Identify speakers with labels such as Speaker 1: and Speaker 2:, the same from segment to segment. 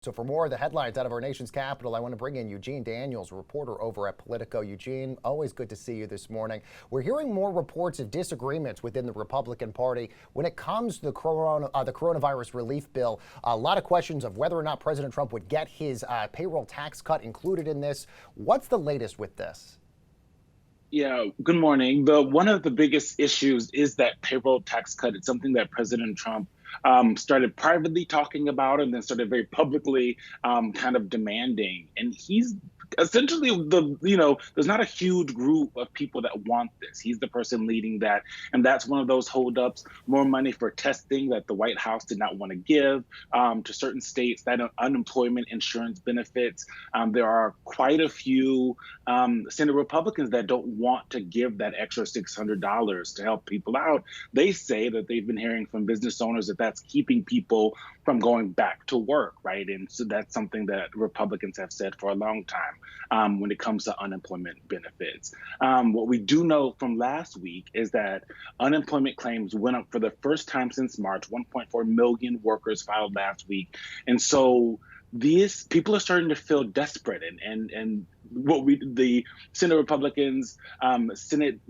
Speaker 1: So for more of the headlines out of our nation's capital, I want to bring in Eugene Daniels, a reporter over at Politico. Eugene, always good to see you this morning. We're hearing more reports of disagreements within the Republican Party when it comes to the coronavirus relief bill. A lot of questions of whether or not President Trump would get his payroll tax cut included in this. What's the latest with this?
Speaker 2: Yeah, good morning. One of the biggest issues is that payroll tax cut. It's something that President Trump started privately talking about and then started very publicly kind of demanding. And he's essentially there's not a huge group of people that want this. He's the person leading that. And that's one of those holdups, more money for testing that the White House did not want to give to certain states, that unemployment insurance benefits. There are quite a few Senate Republicans that don't want to give that extra $600 to help people out. They say that they've been hearing from business owners that that's keeping people from going back to work, right? And so that's something that Republicans have said for a long time when it comes to unemployment benefits. What we do know from last week is that unemployment claims went up for the first time since March. 1.4 million workers filed last week. And so these people are starting to feel desperate, and the Senate Republicans,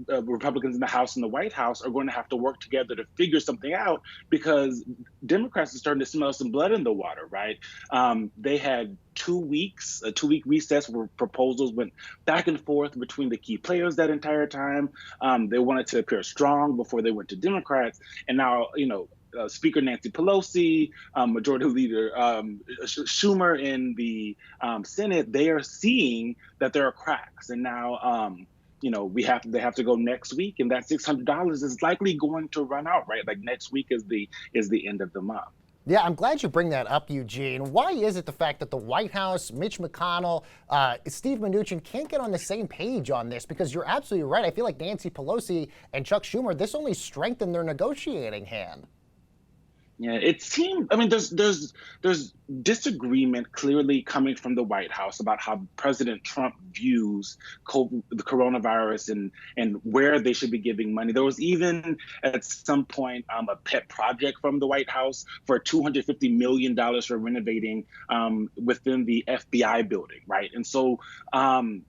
Speaker 2: Republicans in the House and the White House are going to have to work together to figure something out, because Democrats are starting to smell some blood in the water, right? They had 2 weeks, a 2-week recess where proposals went back and forth between the key players that entire time. They wanted to appear strong before they went to Democrats, and now Speaker Nancy Pelosi, Majority Leader Schumer in the Senate, they are seeing that there are cracks, and now they have to go next week, and that $600 is likely going to run out, right? Like next week is the end of the month.
Speaker 1: Yeah, I'm glad you bring that up, Eugene. Why is it the fact that the White House, Mitch McConnell, Steve Mnuchin can't get on the same page on this? Because you're absolutely right. I feel like Nancy Pelosi and Chuck Schumer, this only strengthened their negotiating hand.
Speaker 2: Yeah, it seemed. I mean, there's disagreement clearly coming from the White House about how President Trump views the coronavirus and where they should be giving money. There was even at some point a pet project from the White House for $250 million for renovating within the FBI building, right? And so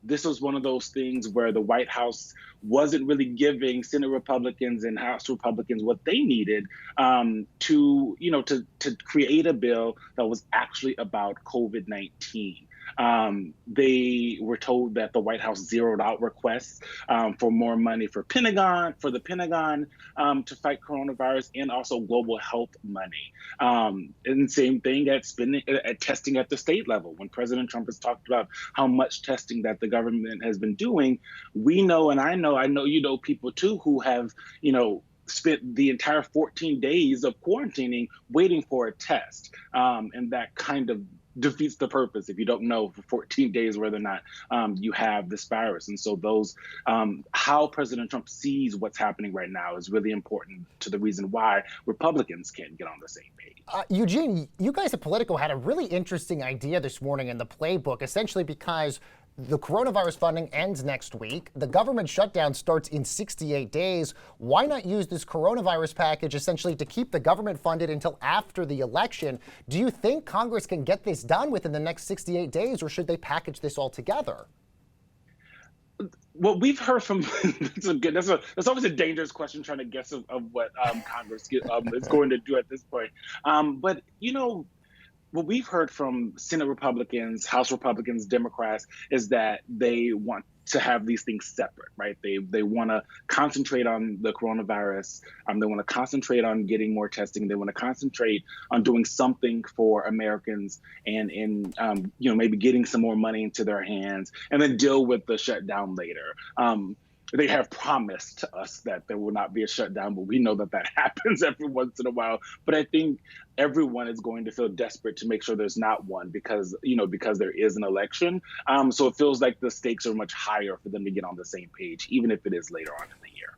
Speaker 2: this was one of those things where the White House wasn't really giving Senate Republicans and House Republicans what they needed to create a bill that was actually about COVID-19. They were told that the White House zeroed out requests for more money for the Pentagon to fight coronavirus, and also global health money. And same thing at testing at the state level. When President Trump has talked about how much testing that the government has been doing, we know, and I know people too who have, spent the entire 14 days of quarantining waiting for a test. And that kind of defeats the purpose if you don't know for 14 days whether or not you have this virus. And so how President Trump sees what's happening right now is really important to the reason why Republicans can't get on the same page.
Speaker 1: Eugene, you guys at Politico had a really interesting idea this morning in the playbook, essentially because the coronavirus funding ends next week. The government shutdown starts in 68 days. Why not use this coronavirus package essentially to keep the government funded until after the election? Do you think Congress can get this done within the next 68 days, or should they package this all together?
Speaker 2: What we've heard from that's always a dangerous question, trying to guess of what Congress is going to do at this point. But what we've heard from Senate Republicans, House Republicans, Democrats is that they want to have these things separate, right? They want to concentrate on the coronavirus. They want to concentrate on getting more testing. They want to concentrate on doing something for Americans and maybe getting some more money into their hands, and then deal with the shutdown later. They have promised to us that there will not be a shutdown, but we know that happens every once in a while. But I think everyone is going to feel desperate to make sure there's not one, because there is an election. So it feels like the stakes are much higher for them to get on the same page, even if it is later on in the year.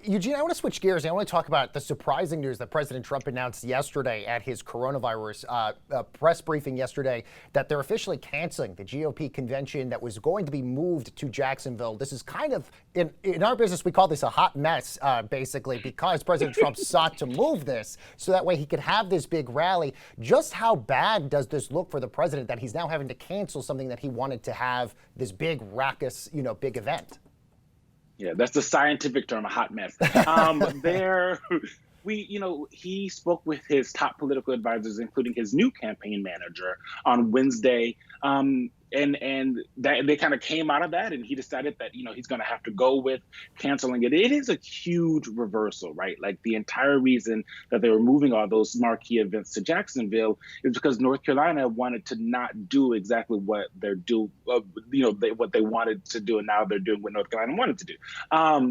Speaker 1: Eugene, I want to switch gears. I want to talk about the surprising news that President Trump announced yesterday at his coronavirus press briefing yesterday, that they're officially canceling the GOP convention that was going to be moved to Jacksonville. This is kind of, in our business, we call this a hot mess, basically, because President Trump sought to move this so that way he could have this big rally. Just how bad does this look for the president that he's now having to cancel something that he wanted to have, this big, raucous, big event?
Speaker 2: Yeah, that's the scientific term, a hot mess. He spoke with his top political advisors, including his new campaign manager, on Wednesday. And that they kind of came out of that, and he decided that he's going to have to go with canceling it. It is a huge reversal, right? Like, the entire reason that they were moving all those marquee events to Jacksonville is because North Carolina wanted to not do exactly what what they wanted to do, and now they're doing what North Carolina wanted to do.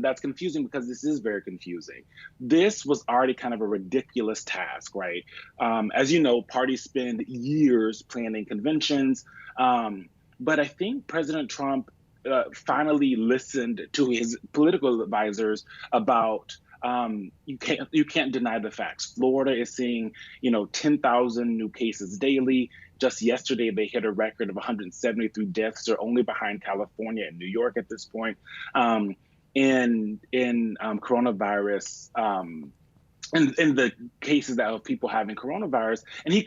Speaker 2: That's confusing because this is very confusing. This was already kind of a ridiculous task, right? As you know, parties spend years planning conventions. But I think President Trump finally listened to his political advisors about you can't deny the facts. Florida is seeing 10,000 new cases daily. Just yesterday, they hit a record of 173 deaths. They're only behind California and New York at this point in coronavirus. In the cases that of people having coronavirus, and he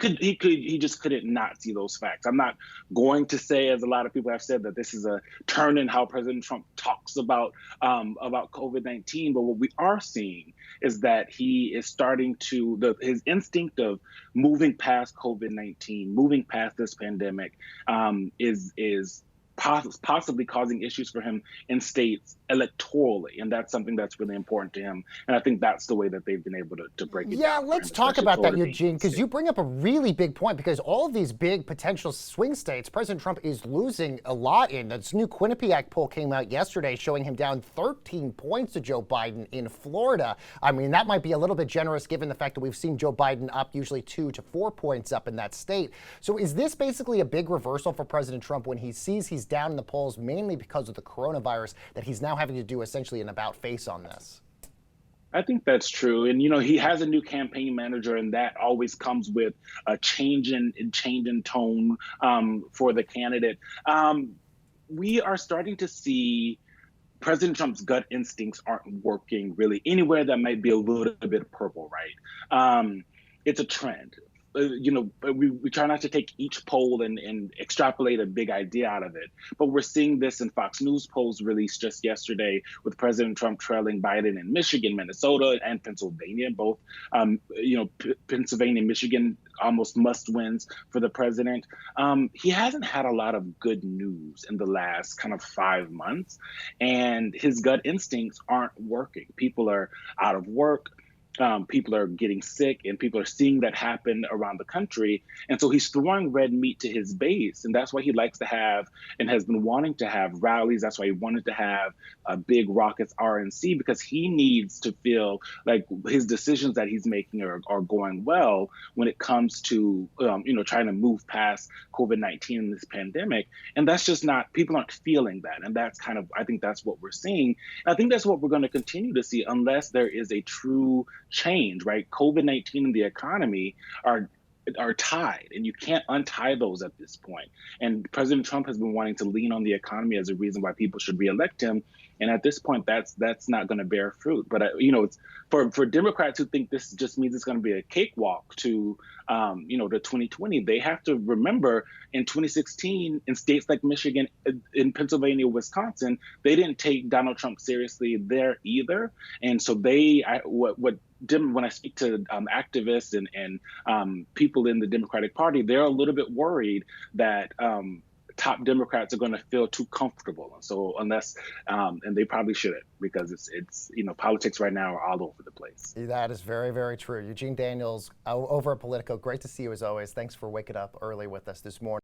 Speaker 2: just couldn't not see those facts. I'm not going to say, as a lot of people have said, that this is a turn in how President Trump talks about COVID-19. But what we are seeing is that he is starting to his instinct of moving past COVID-19, moving past this pandemic, is possibly causing issues for him in states electorally, and that's something that's really important to him. And I think that's the way that they've been able to break it down.
Speaker 1: Yeah, let's talk about that, Eugene, because you bring up a really big point, because all of these big potential swing states, President Trump is losing a lot in. This new Quinnipiac poll came out yesterday showing him down 13 points to Joe Biden in Florida. I mean, that might be a little bit generous given the fact that we've seen Joe Biden up usually 2 to 4 points up in that state. So is this basically a big reversal for President Trump when he sees he's down in the polls mainly because of the coronavirus, that he's now having to do essentially an about face on this?
Speaker 2: I think that's true. And, he has a new campaign manager, and that always comes with a change in tone for the candidate. We are starting to see President Trump's gut instincts aren't working really anywhere that might be a little bit purple, right? It's a trend. We try not to take each poll and extrapolate a big idea out of it. But we're seeing this in Fox News polls released just yesterday, with President Trump trailing Biden in Michigan, Minnesota, and Pennsylvania. Both, Pennsylvania and Michigan almost must wins for the president. He hasn't had a lot of good news in the last kind of 5 months, and his gut instincts aren't working. People are out of work. People are getting sick, and people are seeing that happen around the country. And so he's throwing red meat to his base. And that's why he likes to have and has been wanting to have rallies. That's why he wanted to have a big rockets RNC, because he needs to feel like his decisions that he's making are going well when it comes to, trying to move past COVID-19 and this pandemic. And that's just not, people aren't feeling that. And that's I think that's what we're seeing. And I think that's what we're going to continue to see unless there is a true change, right? COVID-19 and the economy are tied, and you can't untie those at this point. And President Trump has been wanting to lean on the economy as a reason why people should reelect him. And at this point, that's not going to bear fruit. But it's for Democrats who think this just means it's going to be a cakewalk to to 2020. They have to remember in 2016, in states like Michigan, in Pennsylvania, Wisconsin, they didn't take Donald Trump seriously there either. And so when I speak to activists and people in the Democratic Party, they're a little bit worried that top Democrats are going to feel too comfortable. And so and they probably shouldn't, because it's politics right now are all over the place.
Speaker 1: That is very, very true. Eugene Daniels over at Politico. Great to see you as always. Thanks for waking up early with us this morning.